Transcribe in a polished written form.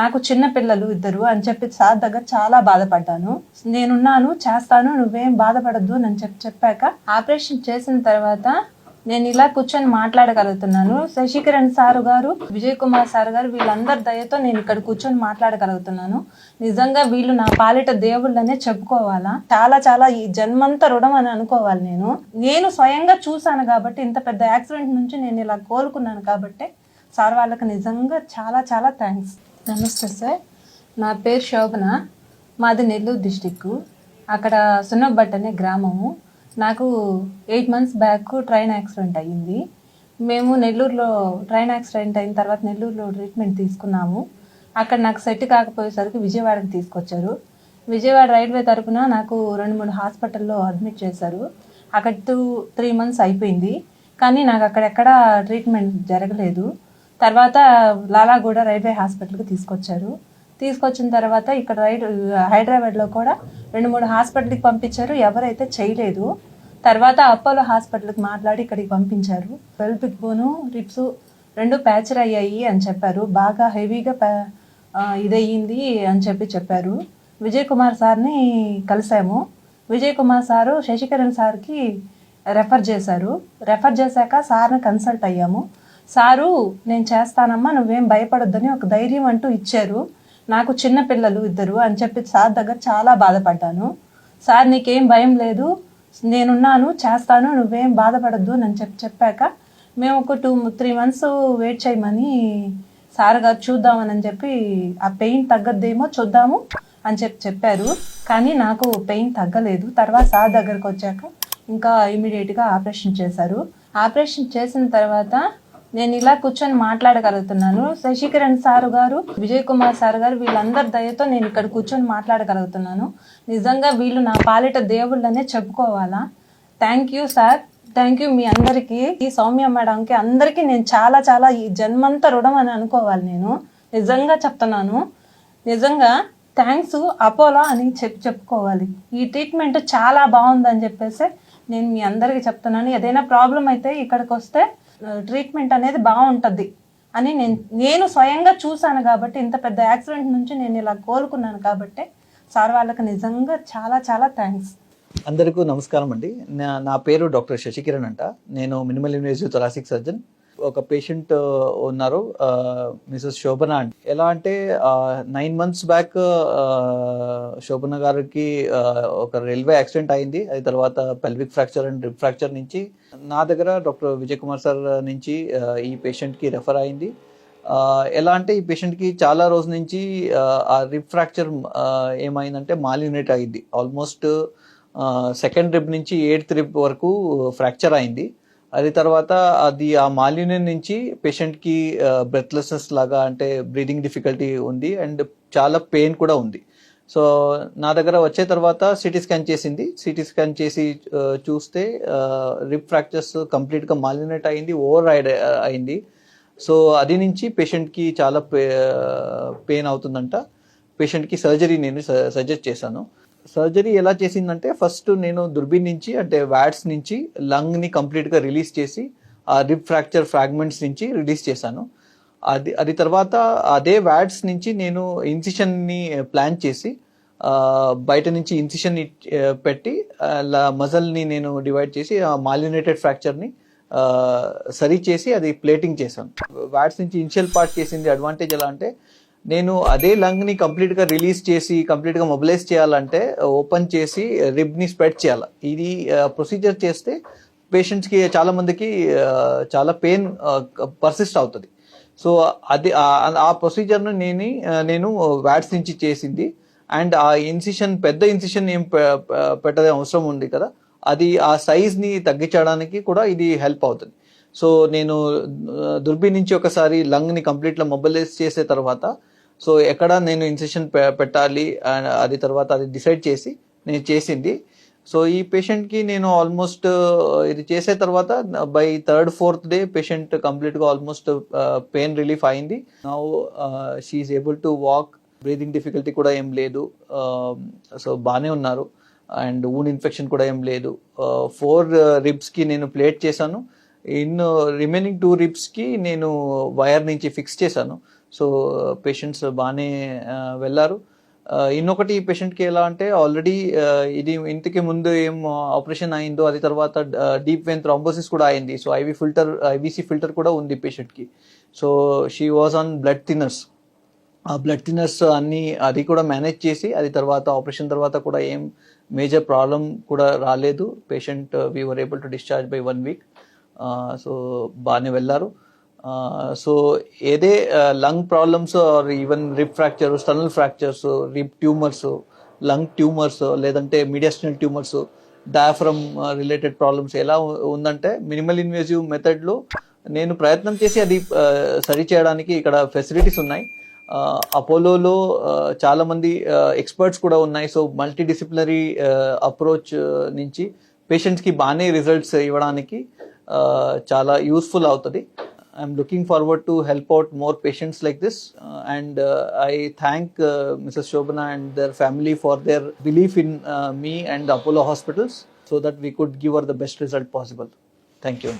నాకు చిన్న పిల్లలు ఇద్దరు అని చెప్పి సార్ దగ్గర చాలా బాధపడ్డాను. నేనున్నాను, చేస్తాను, నువ్వేం బాధపడద్దు అని చెప్పాక ఆపరేషన్ చేసిన తర్వాత నేను ఇలా కూర్చొని మాట్లాడగలుగుతున్నాను. శశికిరణ్ సార్ గారు, విజయ్ కుమార్ సార్ గారు, వీళ్ళందరి దయతో నేను ఇక్కడ కూర్చొని మాట్లాడగలుగుతున్నాను. నిజంగా వీళ్ళు నా పాలిట దేవుళ్ళనే చెప్పుకోవాలా. చాలా చాలా ఈ జన్మంతా రుణం అని అనుకోవాలి. నేను స్వయంగా చూశాను కాబట్టి, ఇంత పెద్ద యాక్సిడెంట్ నుంచి నేను ఇలా కోలుకున్నాను కాబట్టి సార్ వాళ్ళకి నిజంగా చాలా చాలా థ్యాంక్స్. నమస్తే సార్, నా పేరు శోభన, మాది నెల్లూరు డిస్టిక్. అక్కడ సున్నబట్ అనే గ్రామము. నాకు 8 months బ్యాక్ ట్రైన్ యాక్సిడెంట్ అయ్యింది. మేము నెల్లూరులో ట్రైన్ యాక్సిడెంట్ అయిన తర్వాత నెల్లూరులో ట్రీట్మెంట్ తీసుకున్నాము. అక్కడ నాకు సెట్ కాకపోయేసరికి విజయవాడకి తీసుకొచ్చారు. విజయవాడ రైల్వే తరపున నాకు 2-3 హాస్పిటల్లో అడ్మిట్ చేశారు. అక్కడ 2-3 months అయిపోయింది, కానీ నాకు అక్కడెక్కడ ట్రీట్మెంట్ జరగలేదు. తర్వాత లాలాగూడ రైల్వే హాస్పిటల్కి తీసుకొచ్చిన తర్వాత ఇక్కడ హైదరాబాద్లో కూడా 2-3 హాస్పిటల్కి పంపించారు, ఎవరైతే చేయలేదు. తర్వాత అపోలో హాస్పిటల్కి మాట్లాడి ఇక్కడికి పంపించారు. పెల్విక్ బోను, రిప్స్ 2 ప్యాచర్ అయ్యాయి అని చెప్పారు. బాగా హెవీగా ఇదయ్యింది అని చెప్పారు. విజయ్ కుమార్ సార్ని కలిసాము. విజయ్ కుమార్ సారు శశికిరణ్ సార్కి రెఫర్ చేశాక సార్ని కన్సల్ట్ అయ్యాము. సారు నేను చేస్తానమ్మా, నువ్వేం భయపడొద్దని ఒక ధైర్యం అంటూ ఇచ్చారు. నాకు చిన్న పిల్లలు ఇద్దరు అని చెప్పి సార్ దగ్గర చాలా బాధపడ్డాను. సార్ నీకేం భయం లేదు, నేనున్నాను, చేస్తాను, నువ్వేం బాధపడద్దు అని చెప్పాక మేము ఒక 2-3 months వెయిట్ చేయమని సార్ గారు చూద్దామని చెప్పి, ఆ పెయిన్ తగ్గద్దేమో చూద్దాము అని చెప్పారు. కానీ నాకు పెయిన్ తగ్గలేదు. తర్వాత సార్ దగ్గరకు వచ్చాక ఇంకా ఇమీడియట్గా ఆపరేషన్ చేశారు. ఆపరేషన్ చేసిన తర్వాత నేను ఇలా కూర్చొని మాట్లాడగలుగుతున్నాను. శశికిరణ్ సార్ గారు, విజయ్ కుమార్ సార్ గారు, వీళ్ళందరి దయతో నేను ఇక్కడ కూర్చొని మాట్లాడగలుగుతున్నాను. నిజంగా వీళ్ళు నా పాలిట దేవుళ్ళనే చెప్పుకోవాలా. Thank you sir, thank you మీ అందరికీ, ఈ సౌమ్య మేడంకి అందరికీ నేను చాలా చాలా ఈ జన్మంతా రుణం అని అనుకోవాలి. నిజంగా చెప్తున్నాను. నిజంగా థ్యాంక్స్ అపోలో అని చెప్పుకోవాలి. ఈ ట్రీట్మెంట్ చాలా బాగుందని చెప్పేసి నేను మీ అందరికీ చెప్తున్నాను. ఏదైనా ప్రాబ్లం అయితే ఇక్కడికి వస్తే ట్రీట్మెంట్ అనేది బాగుంటుంది అని నేను స్వయంగా చూశాను కాబట్టి, ఇంత పెద్ద యాక్సిడెంట్ నుంచి నేను ఇలా కోలుకున్నాను కాబట్టి సార్ వాళ్ళకి నిజంగా చాలా చాలా థ్యాంక్స్. అందరికీ నమస్కారం అండి. నా పేరు డాక్టర్ శశికిరణ్ అంట. నేను మినిమల్ ఇన్వేజివ్ థొరాసిక్ సర్జన్. ఒక పేషెంట్ ఉన్నారు, మిసెస్ శోభన అండి. ఎలా అంటే 9 months బ్యాక్ శోభన గారికి ఒక రైల్వే యాక్సిడెంట్ అయింది. అది తర్వాత pelvic fracture and rib fracture నుంచి నా దగ్గర డాక్టర్ విజయ్ కుమార్ సార్ నుంచి ఈ పేషెంట్కి రెఫర్ అయింది. ఎలా అంటే ఈ పేషెంట్కి చాలా రోజు నుంచి ఆ రిబ్ ఫ్రాక్చర్ ఏమైందంటే మాలినేట్ అయింది. ఆల్మోస్ట్ 2nd rib నుంచి 8th rib వరకు ఫ్రాక్చర్ అయింది. అది తర్వాత అది ఆ మాలిన్యం నుంచి పేషెంట్కి బ్రెత్లెస్నెస్ లాగా, అంటే బ్రీదింగ్ డిఫికల్టీ ఉంది అండ్ చాలా పెయిన్ కూడా ఉంది. సో నా దగ్గర వచ్చే తర్వాత సిటీ స్కాన్ చేసింది. సిటీ స్కాన్ చేసి చూస్తే రిబ్ ఫ్రాక్చర్స్ కంప్లీట్గా మాలినేట్ అయింది, ఓవర్ అయింది. సో అది నుంచి పేషెంట్కి చాలా పెయిన్ అవుతుందంట. పేషెంట్కి సర్జరీ నేను సజెస్ట్ చేశాను. సర్జరీ ఎలా చేసిందంటే, ఫస్ట్ నేను దుర్బీన్ నుంచి, అంటే వ్యాట్స్ నుంచి లంగ్ని కంప్లీట్గా రిలీజ్ చేసి ఆ రిబ్ ఫ్రాక్చర్ ఫ్రాగ్మెంట్స్ నుంచి రిలీజ్ చేశాను. అది తర్వాత అదే వ్యాట్స్ నుంచి నేను ఇన్సిషన్ని ప్లాన్ చేసి బయట నుంచి ఇన్సిషన్ పెట్టి మజల్ని నేను డివైడ్ చేసి ఆ మాలినేటెడ్ ఫ్రాక్చర్ని సరి చేసి అది ప్లేటింగ్ చేశాను. వ్యాట్స్ నుంచి ఇనిషియల్ పార్ట్ చేసింది అడ్వాంటేజ్ ఎలా అంటే, నేను అదే లంగ్ని కంప్లీట్గా రిలీజ్ చేసి కంప్లీట్గా మొబిలైజ్ చేయాలంటే ఓపెన్ చేసి రిబ్ని స్ప్రెడ్ చేయాలి. ఇది ప్రొసీజర్ చేస్తే పేషెంట్స్కి చాలా మందికి చాలా పెయిన్ పర్సిస్ట్ అవుతుంది. సో అది ఆ ప్రొసీజర్ను నేను వ్యాట్స్ నుంచి చేసింది. అండ్ ఆ ఇన్సిషన్, పెద్ద ఇన్సిషన్ ఏం పెట్టదే అవసరం ఉంది కదా, అది ఆ సైజ్ని తగ్గించడానికి కూడా ఇది హెల్ప్ అవుతుంది. సో నేను దుర్బీన్ నుంచి ఒకసారి లంగ్ని కంప్లీట్గా మొబిలైజ్ చేసే తర్వాత, సో ఎక్కడ నేను ఇన్సిషన్ పెట్టాలి అది తర్వాత అది డిసైడ్ చేసి నేను చేసింది. సో ఈ పేషెంట్కి నేను ఆల్మోస్ట్ ఇది చేసే తర్వాత బై 3rd-4th day పేషెంట్ కంప్లీట్గా ఆల్మోస్ట్ పెయిన్ రిలీఫ్ అయింది. Now she is able to walk, breathing difficulty కూడా ఏం లేదు. సో బాగానే ఉన్నారు అండ్ వూండ్ ఇన్ఫెక్షన్ కూడా ఏం లేదు. 4 ribsకి నేను ప్లేట్ చేశాను. రిమైనింగ్ 2 ribsకి నేను వైర్ నుంచి ఫిక్స్ చేశాను. సో పేషెంట్స్ బాగానే వెళ్ళారు. ఇన్నొకటి ఈ పేషెంట్కి ఎలా అంటే ఆల్రెడీ ఇది ఇంతకి ముందు ఏం ఆపరేషన్ అయిందో అది తర్వాత డీప్ వెయిన్ థ్రాంబోసిస్ కూడా అయింది. సో ఐవీసీ ఫిల్టర్ కూడా ఉంది పేషెంట్కి. So she was on blood thinners. ఆ బ్లడ్ థిన్నర్స్ అన్నీ అది కూడా మేనేజ్ చేసి అది తర్వాత ఆపరేషన్ తర్వాత కూడా ఏం మేజర్ ప్రాబ్లం కూడా రాలేదు. Patient we were able to discharge by 1 week. So బాగానే వెళ్ళారు. సో ఏదే lung problems or even rib fracture, sternal fractures, rib tumours, lung tumours, లేదంటే mediastinal tumours, diaphragm related problems ఎలా ఉందంటే మినిమల్ ఇన్వేజివ్ మెథడ్లో నేను ప్రయత్నం చేసి అది సరి చేయడానికి ఇక్కడ ఫెసిలిటీస్ ఉన్నాయి. అపోలోలో చాలా మంది ఎక్స్పర్ట్స్ కూడా ఉన్నాయి. సో మల్టీ డిసిప్లినరీ అప్రోచ్ నుంచి పేషెంట్స్కి బాగానే రిజల్ట్స్ ఇవ్వడానికి చాలా యూస్ఫుల్ అవుతుంది. I'm looking forward to help out more patients like this, and I thank Mrs. Shobana and their family for their belief in me and Apollo Hospitals so that we could give her the best result possible. Thank you.